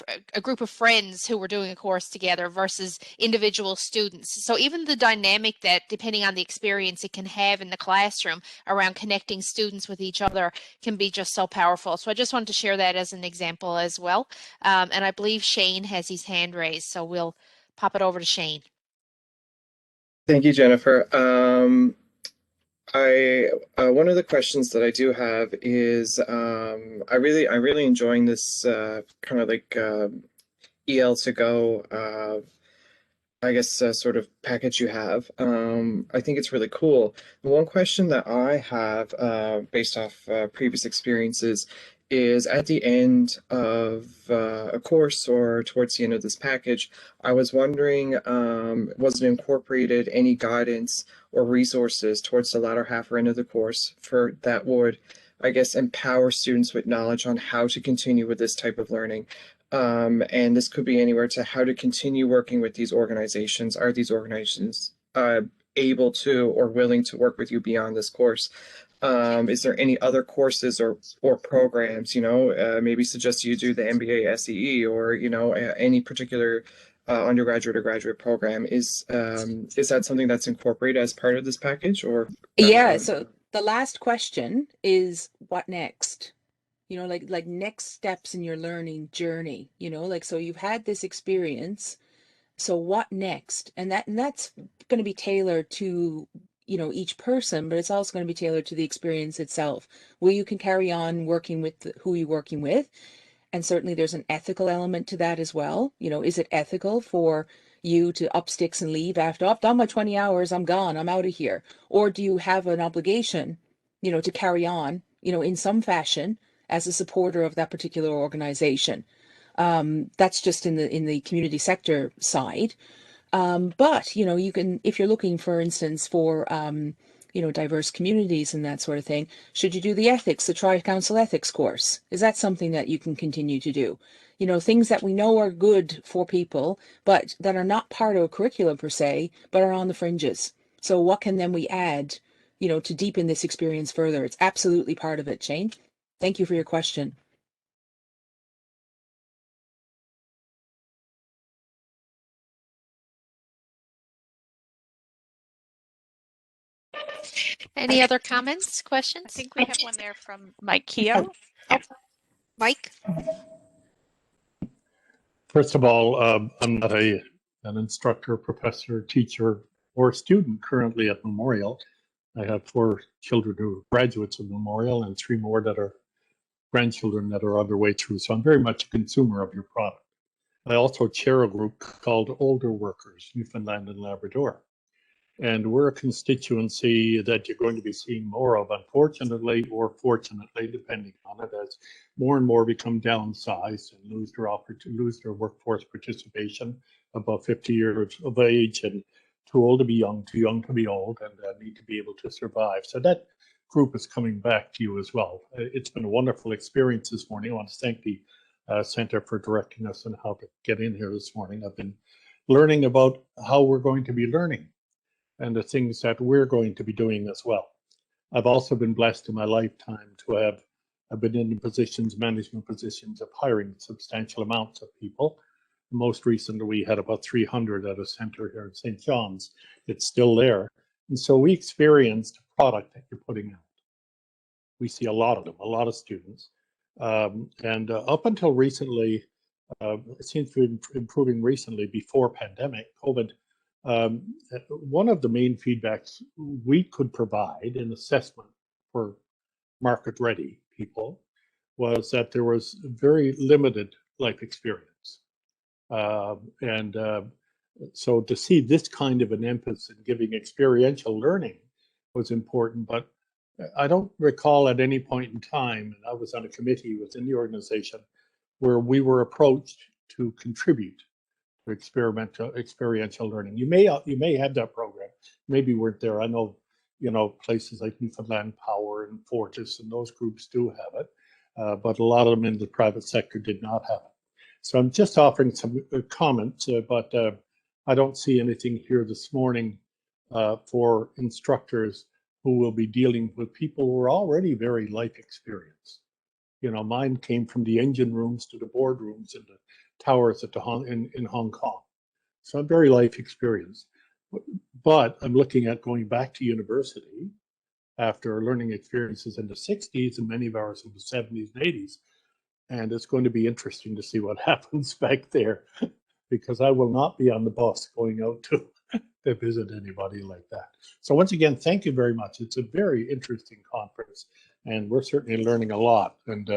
group of friends who were doing a course together versus individual students. So even the dynamic that, depending on the experience it can have in the classroom around connecting students with each other, can be just so powerful. So I just wanted to share that as an example as well. And I believe Shane has his hand raised, so we'll pop it over to Shane. Thank you, Jennifer. One of the questions that I do have is I really enjoying this kind of like EL to go I guess sort of package you have. I think it's really cool. The one question that I have based off previous experiences is at the end of a course or towards the end of this package, I was wondering, was it incorporated any guidance or resources towards the latter half or end of the course for that would, I guess, empower students with knowledge on how to continue with this type of learning? And this could be anywhere to how to continue working with these organizations. Are these organizations able to or willing to work with you beyond this course? Is there any other courses or programs, maybe suggest you do the MBA SEE or, any particular undergraduate or graduate program? Is that something that's incorporated as part of this package or? Yeah, so the last question is what next? Like next steps in your learning journey, so you've had this experience. So what next? And that's going to be tailored to, each person, but it's also going to be tailored to the experience itself, where you can carry on working with who you're working with. And certainly there's an ethical element to that as well. Is it ethical for you to up sticks and leave after I've done my 20 hours, I'm gone, I'm out of here? Or do you have an obligation, to carry on, in some fashion as a supporter of that particular organization? That's just in the community sector side. But, you can, if you're looking, for instance, for, diverse communities and that sort of thing, should you do the Tri-Council ethics course? Is that something that you can continue to do? Things that we know are good for people, but that are not part of a curriculum per se, but are on the fringes. So what can then we add, to deepen this experience further? It's absolutely part of it, Shane. Thank you for your question. Any other comments, questions? I think we have one there from Mike Keogh. Oh, Mike? First of all, I'm not an instructor, professor, teacher, or student currently at Memorial. I have 4 children who are graduates of Memorial and 3 more that are grandchildren that are on their way through. So I'm very much a consumer of your product. I also chair a group called Older Workers, Newfoundland and Labrador. And we're a constituency that you're going to be seeing more of, unfortunately or fortunately, depending on it, as more and more become downsized and lose their workforce participation above 50 years of age and too old to be young, too young to be old, and need to be able to survive. So that group is coming back to you as well. It's been a wonderful experience this morning. I want to thank the Center for directing us on how to get in here this morning. I've been learning about how we're going to be learning and the things that we're going to be doing as well. I've also been blessed in my lifetime to have been in positions, management positions of hiring substantial amounts of people. Most recently, we had about 300 at a center here in St. John's. It's still there. And so we experienced a product that you're putting out. We see a lot of them, a lot of students. And up until recently, it seems to be improving recently before pandemic, COVID. One of the main feedbacks we could provide in assessment for market ready people was that there was very limited life experience. So to see this kind of an emphasis in giving experiential learning was important, but I don't recall at any point in time, and I was on a committee within the organization, where we were approached to contribute to experiential learning. You may have that program, maybe weren't there. I know, places like Newfoundland Power and Fortis and those groups do have it, but a lot of them in the private sector did not have it. So I'm just offering some comments, but I don't see anything here this morning for instructors who will be dealing with people who are already very life experienced. Mine came from the engine rooms to the boardrooms and the towers at in Hong Kong. So I'm very life experienced. But I'm looking at going back to university after learning experiences in the 60s and many of ours in the 70s and 80s. And it's going to be interesting to see what happens back there, because I will not be on the bus going out to visit anybody like that. So once again, thank you very much. It's a very interesting conference, and we're certainly learning a lot. And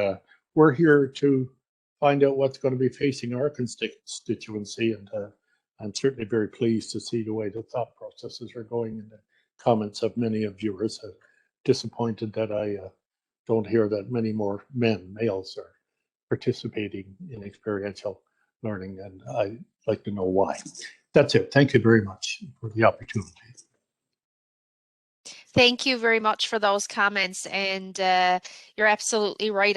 we're here to find out what's going to be facing our constituency. And I'm certainly very pleased to see the way the thought processes are going in the comments of many of viewers. Disappointed that I don't hear that many more males are participating in experiential learning, and I'd like to know why. That's it. Thank you very much for the opportunity. Thank you very much for those comments, and you're absolutely right.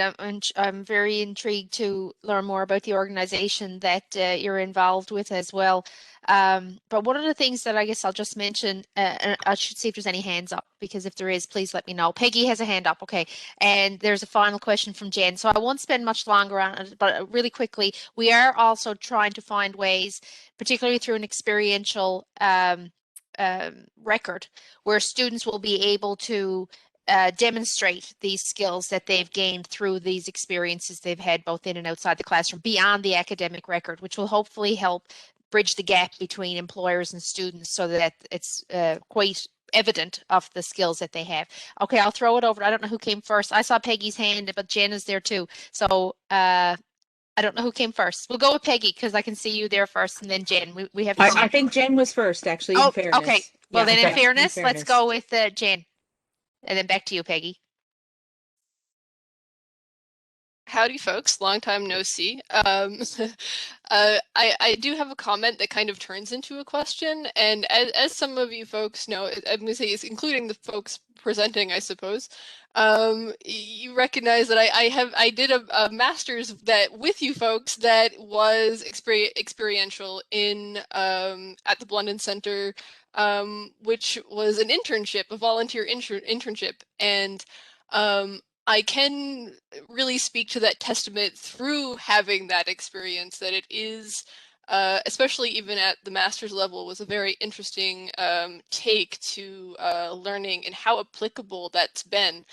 I'm very intrigued to learn more about the organization that you're involved with as well. But one of the things that I guess I'll just mention, I should see if there's any hands up, because if there is, please let me know. Peggy has a hand up, okay. And there's a final question from Jen. So I won't spend much longer on it, but really quickly, we are also trying to find ways, particularly through an experiential record, where students will be able to demonstrate these skills that they've gained through these experiences they've had both in and outside the classroom beyond the academic record, which will hopefully help bridge the gap between employers and students so that it's quite evident of the skills that they have. Okay, I'll throw it over. I don't know who came first. I saw Peggy's hand, but Jen is there too. So I don't know who came first. We'll go with Peggy because I can see you there first, and then Jen. We have. I think Jen was first, actually. In fairness. Okay. Well, yeah, then, in fairness, let's go with Jen, and then back to you, Peggy. Howdy, folks. Long time no see. I do have a comment that kind of turns into a question, and as some of you folks know, I'm going to say, including the folks presenting, I suppose, you recognize that I did a master's that with you folks that was experiential in at the Blunden Center, which was an internship, a volunteer internship, and I can really speak to that testament through having that experience, that it is, especially even at the master's level, was a very interesting take to learning and how applicable that's been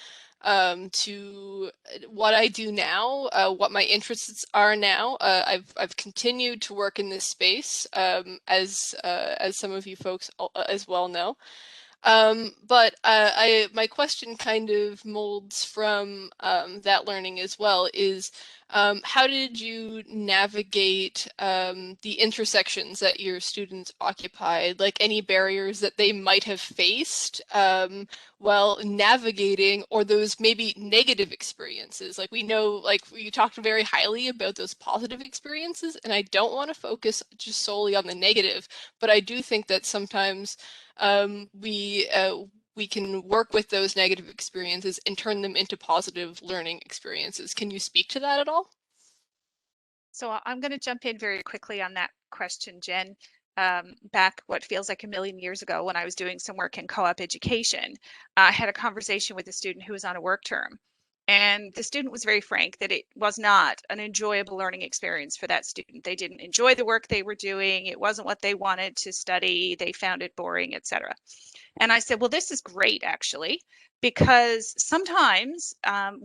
to what I do now, what my interests are now. I've continued to work in this space, as some of you folks as well know. But my question kind of molds from that learning as well is how did you navigate the intersections that your students occupied, like any barriers that they might have faced while navigating, or those maybe negative experiences? Like we know, like you talked very highly about those positive experiences, and I don't want to focus just solely on the negative, but I do think that sometimes we can work with those negative experiences and turn them into positive learning experiences. Can you speak to that at all? So I'm going to jump in very quickly on that question, Jen. Back what feels like a million years ago when I was doing some work in co-op education, I had a conversation with a student who was on a work term. And the student was very frank that it was not an enjoyable learning experience for that student. They didn't enjoy the work they were doing. It wasn't what they wanted to study. They found it boring, etc. And I said, well, this is great, actually, because sometimes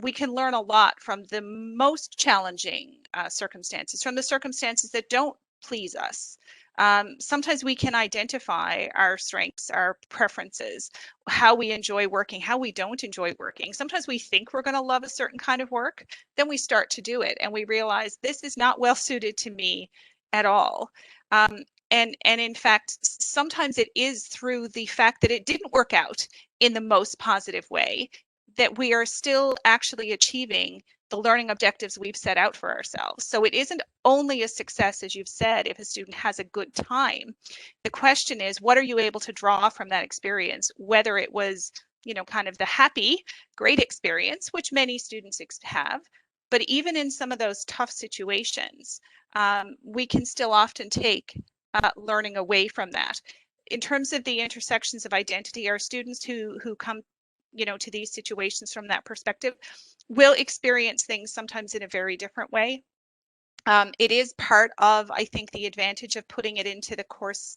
we can learn a lot from the most challenging circumstances, from the circumstances that don't please us. Sometimes we can identify our strengths, our preferences, how we enjoy working, how we don't enjoy working. Sometimes we think we're going to love a certain kind of work, then we start to do it and we realize this is not well suited to me at all. And in fact, sometimes it is through the fact that it didn't work out in the most positive way that we are still actually achieving the learning objectives we've set out for ourselves. So it isn't only a success, as you've said, if a student has a good time. The question is, what are you able to draw from that experience, whether it was, you know, kind of the happy, great experience, which many students have, but even in some of those tough situations, we can still often take learning away from that. In terms of the intersections of identity, our students who come, you know, to these situations from that perspective will experience things sometimes in a very different way. It is part of, I think, the advantage of putting it into the course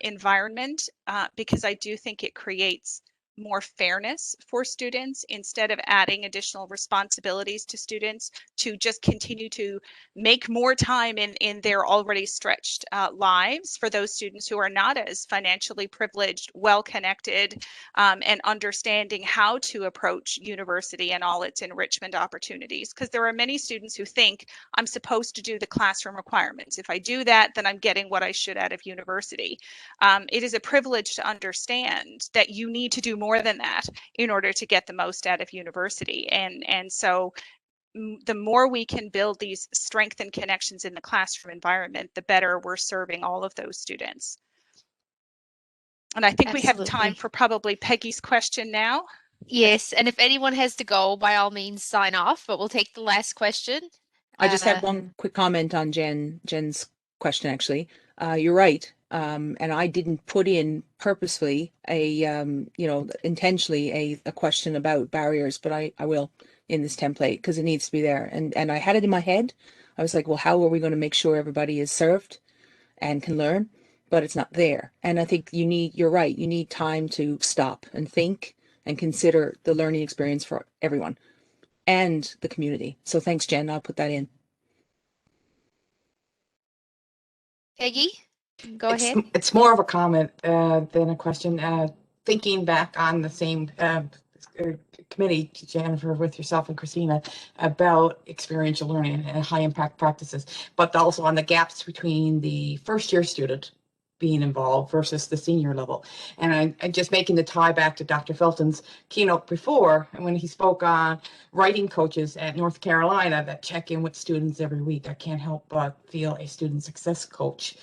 environment, because I do think it creates more fairness for students instead of adding additional responsibilities to students to just continue to make more time in their already stretched lives for those students who are not as financially privileged, well-connected, and understanding how to approach university and all its enrichment opportunities. Because there are many students who think I'm supposed to do the classroom requirements. If I do that, then I'm getting what I should out of university. It is a privilege to understand that you need to do more than that in order to get the most out of university. And so the more we can build these strengthened connections in the classroom environment, the better we're serving all of those students. And I think we have time for probably Peggy's question now. Yes, and if anyone has to go, by all means sign off, but we'll take the last question. I just have one quick comment on Jen's question, actually. You're right. And I didn't put in purposefully intentionally a question about barriers, but I will in this template because it needs to be there. And I had it in my head. I was like, well, how are we going to make sure everybody is served and can learn? But it's not there. And I think you're right. You need time to stop and think and consider the learning experience for everyone and the community. So thanks, Jen. I'll put that in. Peggy, go ahead. It's more of a comment than a question. Thinking back on the same committee, Jennifer, with yourself and Christina, about experiential learning and high impact practices, but also on the gaps between the first year student being involved versus the senior level. And I'm just making the tie back to Dr. Felton's keynote before, and when he spoke on writing coaches at North Carolina that check in with students every week. I can't help but feel a student success coach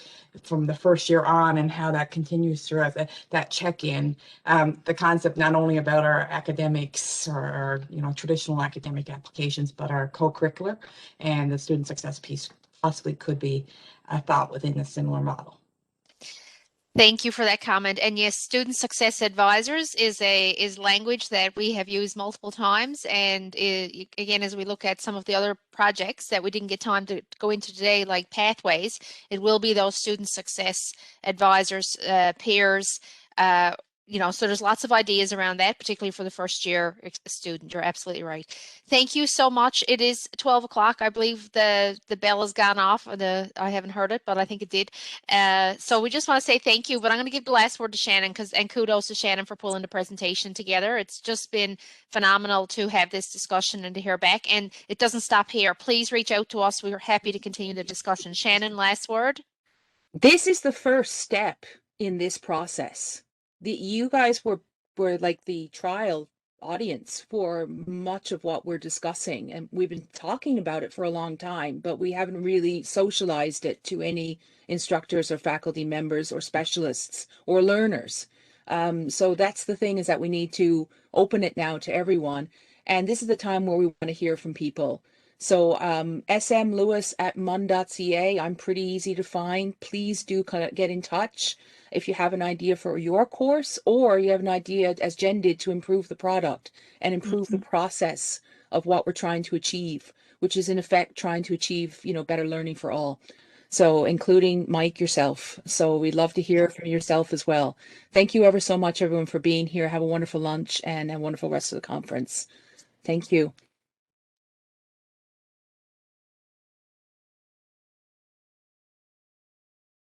from the first year on, and how that continues throughout that check-in. The concept not only about our academics or our, traditional academic applications, but our co-curricular and the student success piece possibly could be thought within a similar model. Thank you for that comment. And yes, student success advisors is language that we have used multiple times. And again, as we look at some of the other projects that we didn't get time to go into today, like Pathways, it will be those student success advisors, peers, so there's lots of ideas around that, particularly for the first year student. You're absolutely right. Thank you so much. It is 12 o'clock. I believe the bell has gone off. I haven't heard it, but I think it did. So we just want to say thank you, but I'm going to give the last word to Shannon, and kudos to Shannon for pulling the presentation together. It's just been phenomenal to have this discussion and to hear back. And it doesn't stop here. Please reach out to us. We're happy to continue the discussion. Shannon, last word. This is the first step in this process. You guys were like the trial audience for much of what we're discussing, and we've been talking about it for a long time, but we haven't really socialized it to any instructors or faculty members or specialists or learners. So that's the thing, is that we need to open it now to everyone, and this is the time where we want to hear from people. So smlewis@mun.ca, I'm pretty easy to find. Please do kind of get in touch if you have an idea for your course, or you have an idea, as Jen did, to improve the product and improve the process of what we're trying to achieve, which is in effect trying to achieve, better learning for all. So including Mike, yourself. So we'd love to hear from yourself as well. Thank you ever so much, everyone, for being here. Have a wonderful lunch and a wonderful rest of the conference. Thank you.